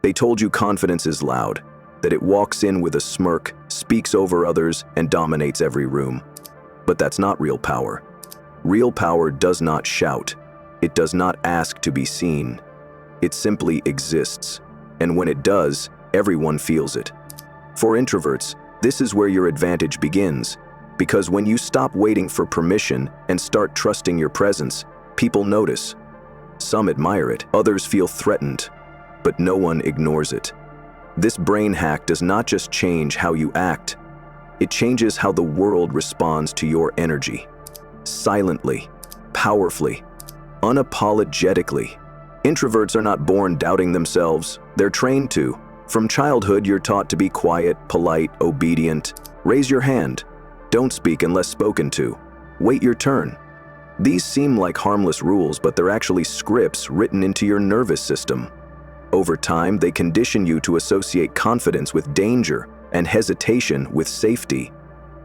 They told you confidence is loud, that it walks in with a smirk, speaks over others, and dominates every room. But that's not real power. Real power does not shout. It does not ask to be seen. It simply exists. And when it does, everyone feels it. For introverts, this is where your advantage begins. Because when you stop waiting for permission and start trusting your presence, people notice. Some admire it, others feel threatened, but no one ignores it. This brain hack does not just change how you act, it changes how the world responds to your energy. Silently, powerfully, unapologetically. Introverts are not born doubting themselves, they're trained to. From childhood, you're taught to be quiet, polite, obedient. Raise your hand. Don't speak unless spoken to. Wait your turn. These seem like harmless rules, but they're actually scripts written into your nervous system. Over time, they condition you to associate confidence with danger and hesitation with safety.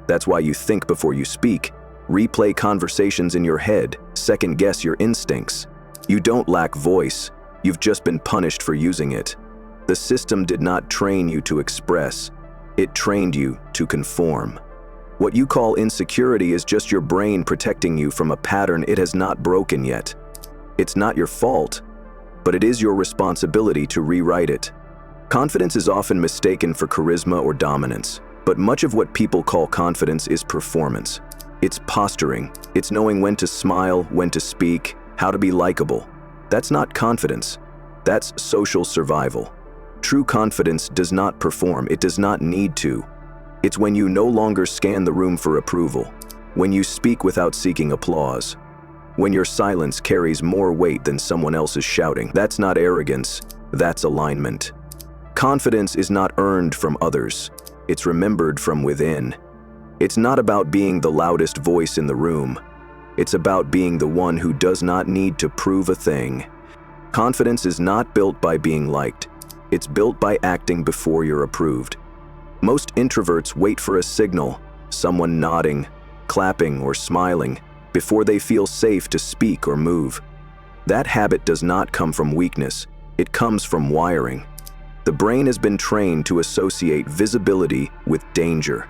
That's why you think before you speak, replay conversations in your head, second-guess your instincts. You don't lack voice, you've just been punished for using it. The system did not train you to express, it trained you to conform. What you call insecurity is just your brain protecting you from a pattern it has not broken yet. It's not your fault, but it is your responsibility to rewrite it. Confidence is often mistaken for charisma or dominance, but much of what people call confidence is performance. It's posturing, it's knowing when to smile, when to speak, how to be likable. That's not confidence, that's social survival. True confidence does not perform, it does not need to. It's when you no longer scan the room for approval, when you speak without seeking applause, when your silence carries more weight than someone else's shouting. That's not arrogance, that's alignment. Confidence is not earned from others, it's remembered from within. It's not about being the loudest voice in the room, it's about being the one who does not need to prove a thing. Confidence is not built by being liked, it's built by acting before you're approved. Most introverts wait for a signal, someone nodding, clapping, or smiling, before they feel safe to speak or move. That habit does not come from weakness, it comes from wiring. The brain has been trained to associate visibility with danger.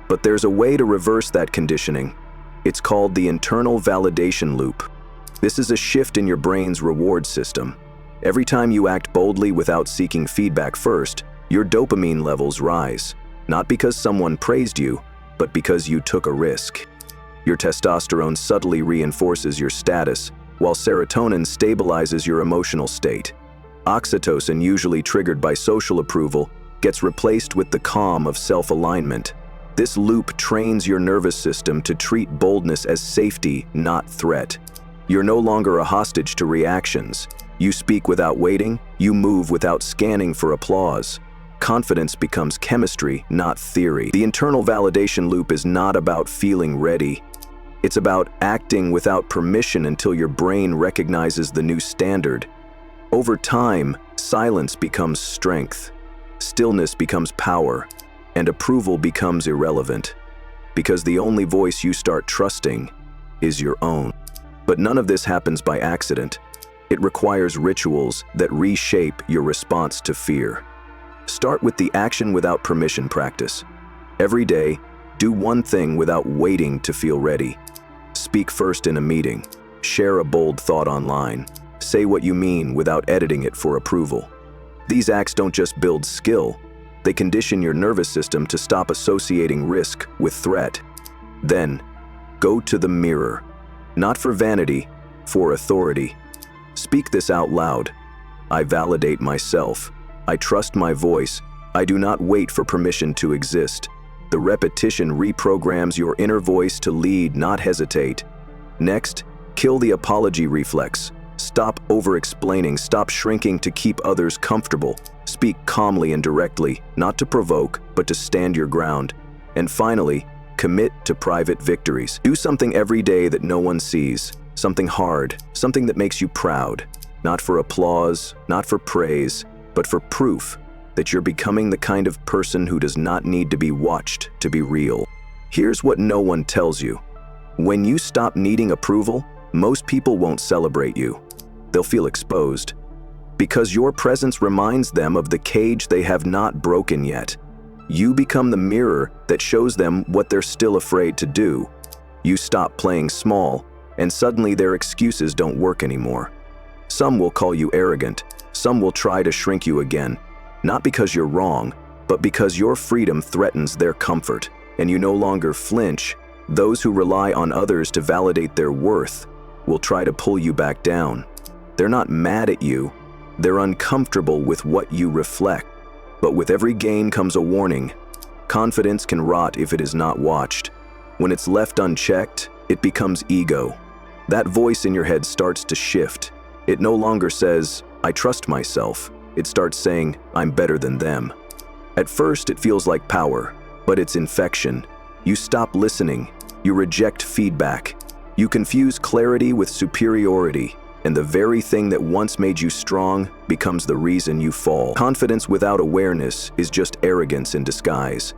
But there's a way to reverse that conditioning. It's called the internal validation loop. This is a shift in your brain's reward system. Every time you act boldly without seeking feedback first, your dopamine levels rise, not because someone praised you, but because you took a risk. Your testosterone subtly reinforces your status, while serotonin stabilizes your emotional state. Oxytocin, usually triggered by social approval, gets replaced with the calm of self-alignment. This loop trains your nervous system to treat boldness as safety, not threat. You're no longer a hostage to reactions. You speak without waiting, you move without scanning for applause. Confidence becomes chemistry, not theory. The internal validation loop is not about feeling ready. It's about acting without permission until your brain recognizes the new standard. Over time, silence becomes strength, stillness becomes power, and approval becomes irrelevant. Because the only voice you start trusting is your own. But none of this happens by accident. It requires rituals that reshape your response to fear. Start with the action without permission practice. Every day, do one thing without waiting to feel ready. Speak first in a meeting. Share a bold thought online. Say what you mean without editing it for approval. These acts don't just build skill, they condition your nervous system to stop associating risk with threat. Then, go to the mirror. Not for vanity, for authority. Speak this out loud. I validate myself. I trust my voice. I do not wait for permission to exist. The repetition reprograms your inner voice to lead, not hesitate. Next, kill the apology reflex. Stop over-explaining, stop shrinking to keep others comfortable. Speak calmly and directly, not to provoke, but to stand your ground. And finally, commit to private victories. Do something every day that no one sees. Something hard, something that makes you proud. Not for applause, not for praise, but for proof that you're becoming the kind of person who does not need to be watched to be real. Here's what no one tells you. When you stop needing approval, most people won't celebrate you. They'll feel exposed. Because your presence reminds them of the cage they have not broken yet. You become the mirror that shows them what they're still afraid to do. You stop playing small, and suddenly their excuses don't work anymore. Some will call you arrogant. Some will try to shrink you again, not because you're wrong, but because your freedom threatens their comfort, and you no longer flinch. Those who rely on others to validate their worth will try to pull you back down. They're not mad at you. They're uncomfortable with what you reflect. But with every gain comes a warning. Confidence can rot if it is not watched. When it's left unchecked, it becomes ego. That voice in your head starts to shift. It no longer says, "I trust myself." It starts saying, "I'm better than them." At first, it feels like power, but it's infection. You stop listening. You reject feedback. You confuse clarity with superiority. And the very thing that once made you strong becomes the reason you fall. Confidence without awareness is just arrogance in disguise.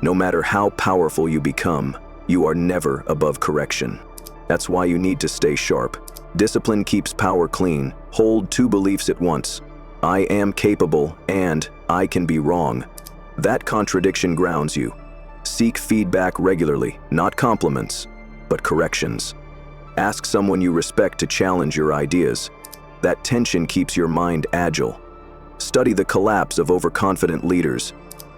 No matter how powerful you become, you are never above correction. That's why you need to stay sharp. Discipline keeps power clean. Hold two beliefs at once. I am capable and I can be wrong. That contradiction grounds you. Seek feedback regularly, not compliments, but corrections. Ask someone you respect to challenge your ideas. That tension keeps your mind agile. Study the collapse of overconfident leaders,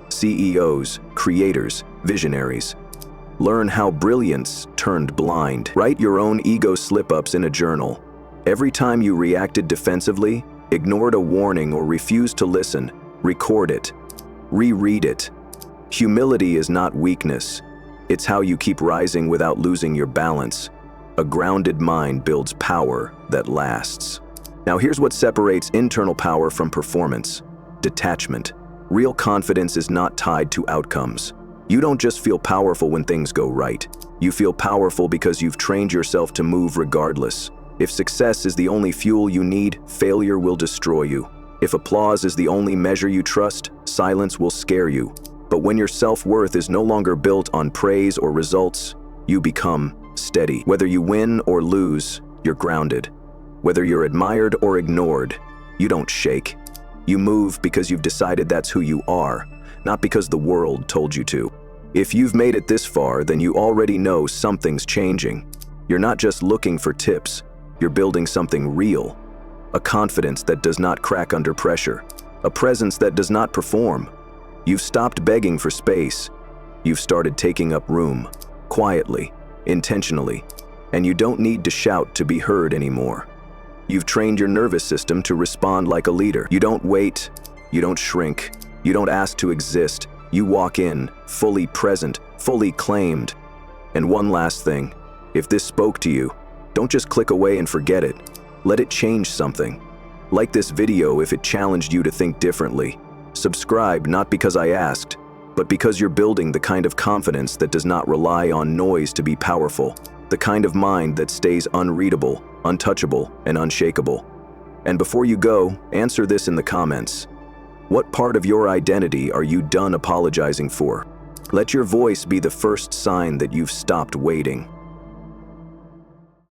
CEOs, creators, visionaries. Learn how brilliance turned blind. Write your own ego slip-ups in a journal. Every time you reacted defensively, ignored a warning, or refused to listen, record it. Reread it. Humility is not weakness. It's how you keep rising without losing your balance. A grounded mind builds power that lasts. Now here's what separates internal power from performance: detachment. Real confidence is not tied to outcomes. You don't just feel powerful when things go right. You feel powerful because you've trained yourself to move regardless. If success is the only fuel you need, failure will destroy you. If applause is the only measure you trust, silence will scare you. But when your self-worth is no longer built on praise or results, you become steady. Whether you win or lose, you're grounded. Whether you're admired or ignored, you don't shake. You move because you've decided that's who you are, not because the world told you to. If you've made it this far, then you already know something's changing. You're not just looking for tips, you're building something real. A confidence that does not crack under pressure. A presence that does not perform. You've stopped begging for space. You've started taking up room, quietly, intentionally, and you don't need to shout to be heard anymore. You've trained your nervous system to respond like a leader. You don't wait, you don't shrink, you don't ask to exist. You walk in, fully present, fully claimed. And one last thing, if this spoke to you, don't just click away and forget it. Let it change something. Like this video if it challenged you to think differently. Subscribe not because I asked, but because you're building the kind of confidence that does not rely on noise to be powerful, the kind of mind that stays unreadable, untouchable, and unshakable. And before you go, answer this in the comments. What part of your identity are you done apologizing for? Let your voice be the first sign that you've stopped waiting.